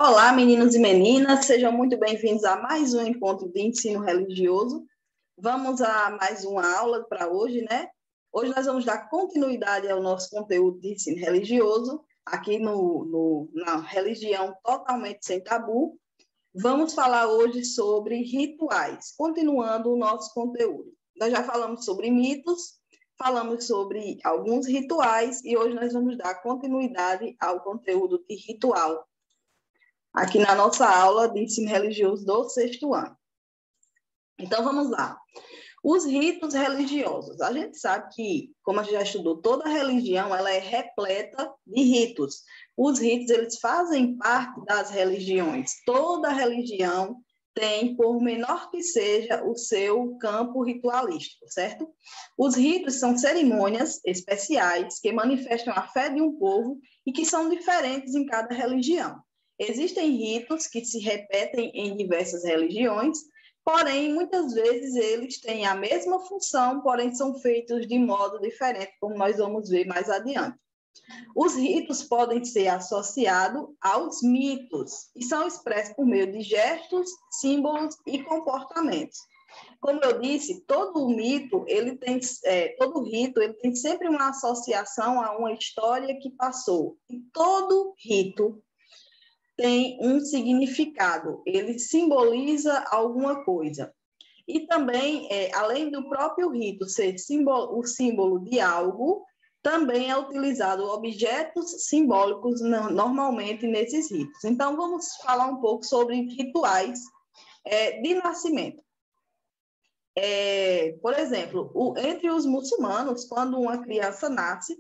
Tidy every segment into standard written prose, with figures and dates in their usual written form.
Olá, meninos e meninas, sejam muito bem-vindos a mais um encontro de ensino religioso. Vamos a mais uma aula para hoje, né? Hoje nós vamos dar continuidade ao nosso conteúdo de ensino religioso, aqui na Religião Totalmente Sem Tabu. Vamos falar hoje sobre rituais, continuando o nosso conteúdo. Nós já falamos sobre mitos, falamos sobre alguns rituais e hoje nós vamos dar continuidade ao conteúdo de ritual, aqui na nossa aula de ensino religioso do sexto ano. Então, vamos lá. Os ritos religiosos. A gente sabe que, como a gente já estudou, toda religião ela é repleta de ritos. Os ritos, eles fazem parte das religiões. Toda religião tem, por menor que seja, o seu campo ritualístico, certo? Os ritos são cerimônias especiais que manifestam a fé de um povo e que são diferentes em cada religião. Existem ritos que se repetem em diversas religiões, porém, muitas vezes eles têm a mesma função, porém são feitos de modo diferente, como nós vamos ver mais adiante. Os ritos podem ser associados aos mitos e são expressos por meio de gestos, símbolos e comportamentos. Como eu disse, todo mito, todo rito, ele tem sempre uma associação a uma história que passou. E todo rito tem um significado, ele simboliza alguma coisa. E também, além do próprio rito ser o símbolo de algo, também é utilizado objetos simbólicos normalmente nesses ritos. Então, vamos falar um pouco sobre rituais de nascimento. Por exemplo, entre os muçulmanos, quando uma criança nasce,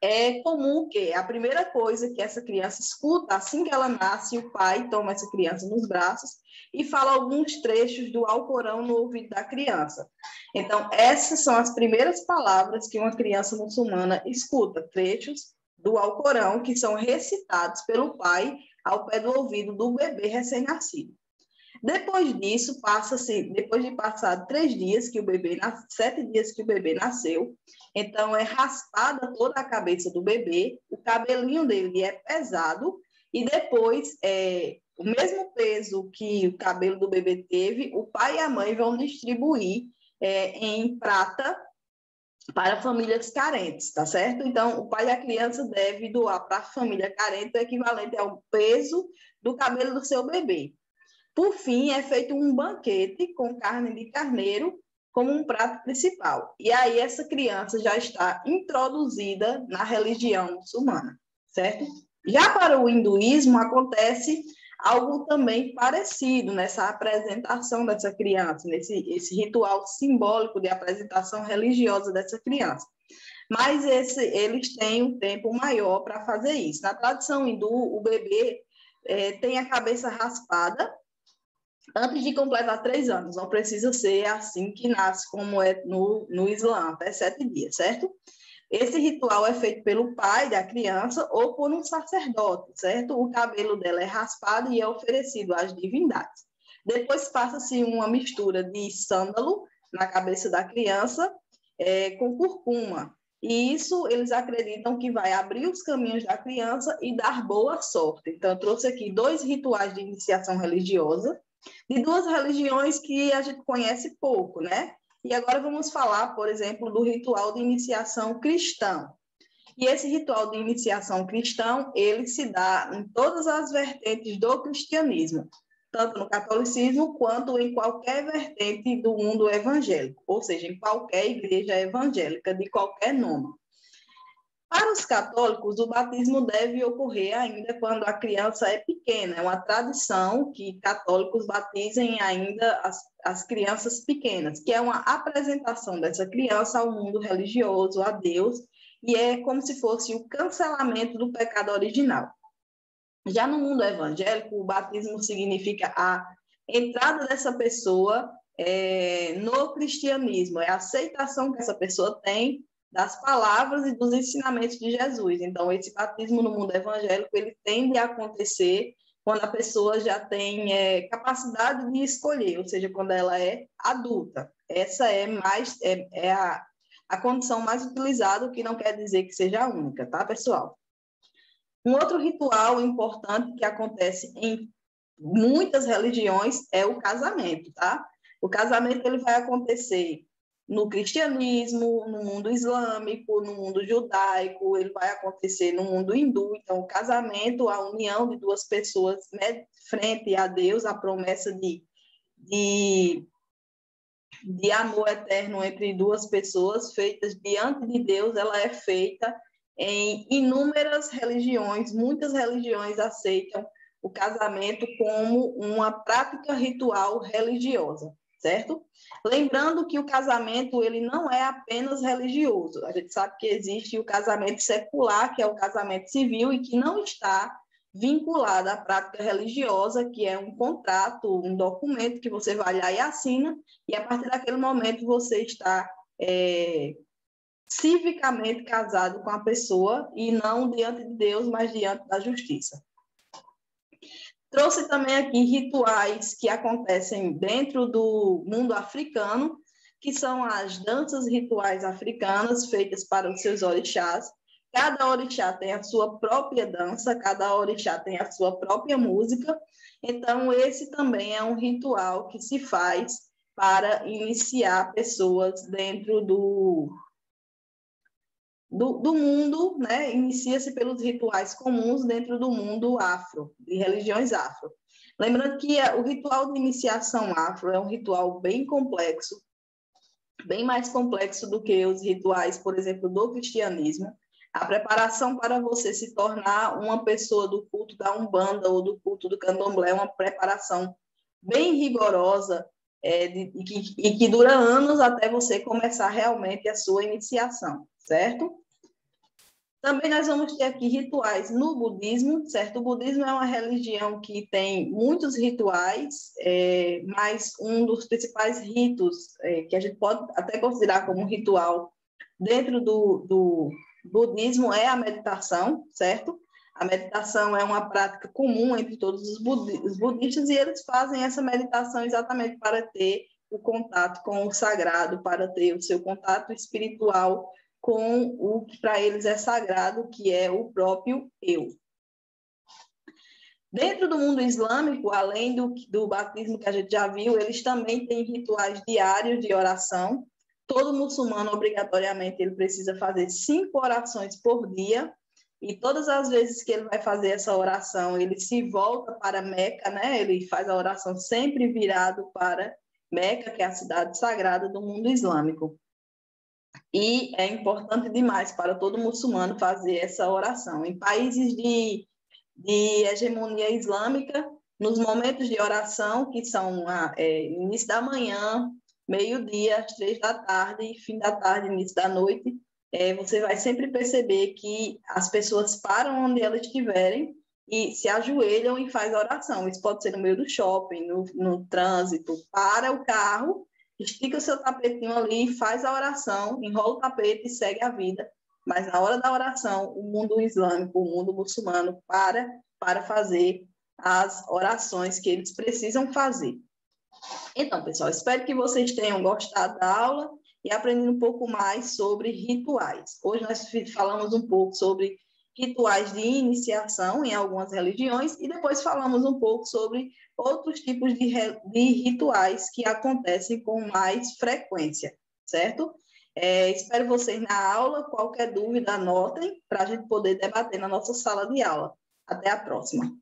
é comum que a primeira coisa que essa criança escuta, assim que ela nasce, o pai toma essa criança nos braços e fala alguns trechos do Alcorão no ouvido da criança. Então, essas são as primeiras palavras que uma criança muçulmana escuta, trechos do Alcorão que são recitados pelo pai ao pé do ouvido do bebê recém-nascido. Depois disso, depois de passar 3 dias que o bebê 7 dias que o bebê nasceu, então é raspada toda a cabeça do bebê, o cabelinho dele é pesado, e depois, o mesmo peso que o cabelo do bebê teve, o pai e a mãe vão distribuir em prata para famílias carentes, tá certo? Então, o pai da criança deve doar para a família carente o equivalente ao peso do cabelo do seu bebê. Por fim, é feito um banquete com carne de carneiro como um prato principal. E aí essa criança já está introduzida na religião muçulmana, certo? Já para o hinduísmo acontece algo também parecido nessa apresentação dessa criança, esse ritual simbólico de apresentação religiosa dessa criança. Mas eles têm um tempo maior para fazer isso. Na tradição hindu, o bebê tem a cabeça raspada antes de completar 3 anos. Não precisa ser assim que nasce, como é no Islã, até 7 dias, certo? Esse ritual é feito pelo pai da criança ou por um sacerdote, certo? O cabelo dela é raspado e é oferecido às divindades. Depois passa-se uma mistura de sândalo na cabeça da criança com curcuma. E isso eles acreditam que vai abrir os caminhos da criança e dar boa sorte. Então, eu trouxe aqui 2 rituais de iniciação religiosa de 2 religiões que a gente conhece pouco, né? E agora vamos falar, por exemplo, do ritual de iniciação cristão. E esse ritual de iniciação cristão, ele se dá em todas as vertentes do cristianismo, tanto no catolicismo quanto em qualquer vertente do mundo evangélico, ou seja, em qualquer igreja evangélica de qualquer nome. Para os católicos, o batismo deve ocorrer ainda quando a criança é pequena. É uma tradição que católicos batizem ainda as crianças pequenas, que é uma apresentação dessa criança ao mundo religioso, a Deus, e é como se fosse o cancelamento do pecado original. Já no mundo evangélico, o batismo significa a entrada dessa pessoa no cristianismo, é a aceitação que essa pessoa tem das palavras e dos ensinamentos de Jesus. Então, esse batismo no mundo evangélico, ele tende a acontecer quando a pessoa já tem capacidade de escolher, ou seja, quando ela é adulta. Essa é a condição mais utilizada, o que não quer dizer que seja a única, tá, pessoal? Um outro ritual importante que acontece em muitas religiões é o casamento, tá? O casamento ele vai acontecer no cristianismo, no mundo islâmico, no mundo judaico, ele vai acontecer no mundo hindu. Então, o casamento, a união de duas pessoas, né, frente a Deus, a promessa de amor eterno entre duas pessoas feitas diante de Deus, ela é feita em inúmeras religiões. Muitas religiões aceitam o casamento como uma prática ritual religiosa, certo? Lembrando que o casamento ele não é apenas religioso. A gente sabe que existe o casamento secular, que é o casamento civil, e que não está vinculado à prática religiosa, que é um contrato, um documento que você vai lá e assina, e a partir daquele momento você está civicamente casado com a pessoa, e não diante de Deus, mas diante da justiça. Trouxe também aqui rituais que acontecem dentro do mundo africano, que são as danças rituais africanas feitas para os seus orixás. Cada orixá tem a sua própria dança, cada orixá tem a sua própria música. Então, esse também é um ritual que se faz para iniciar pessoas dentro do mundo, né? Inicia-se pelos rituais comuns dentro do mundo afro, de religiões afro. Lembrando que o ritual de iniciação afro é um ritual bem complexo, bem mais complexo do que os rituais, por exemplo, do cristianismo. A preparação para você se tornar uma pessoa do culto da Umbanda ou do culto do Candomblé é uma preparação bem rigorosa e que dura anos até você começar realmente a sua iniciação, certo? Também nós vamos ter aqui rituais no budismo, certo? O budismo é uma religião que tem muitos rituais, mas um dos principais ritos, que a gente pode até considerar como um ritual dentro do budismo, é a meditação, certo? A meditação é uma prática comum entre todos os budistas, e eles fazem essa meditação exatamente para ter o contato com o sagrado, para ter o seu contato espiritual com o que para eles é sagrado, que é o próprio eu. Dentro do mundo islâmico, além do batismo que a gente já viu, eles também têm rituais diários de oração. Todo muçulmano, obrigatoriamente, ele precisa fazer 5 orações por dia, e todas as vezes que ele vai fazer essa oração, ele se volta para Meca, né? Ele faz a oração sempre virado para Meca, que é a cidade sagrada do mundo islâmico. E é importante demais para todo muçulmano fazer essa oração. Em países de hegemonia islâmica, nos momentos de oração, que são início da manhã, meio-dia, às 3 da tarde, fim da tarde, início da noite, você vai sempre perceber que as pessoas param onde elas estiverem e se ajoelham e faz a oração. Isso pode ser no meio do shopping, no trânsito, para o carro, estica o seu tapetinho ali, faz a oração, enrola o tapete e segue a vida. Mas na hora da oração, o mundo islâmico, o mundo muçulmano para fazer as orações que eles precisam fazer. Então, pessoal, espero que vocês tenham gostado da aula e aprendido um pouco mais sobre rituais. Hoje nós falamos um pouco sobre rituais de iniciação em algumas religiões e depois falamos um pouco sobre outros tipos de rituais que acontecem com mais frequência, certo? Espero vocês na aula. Qualquer dúvida, anotem para a gente poder debater na nossa sala de aula. Até a próxima.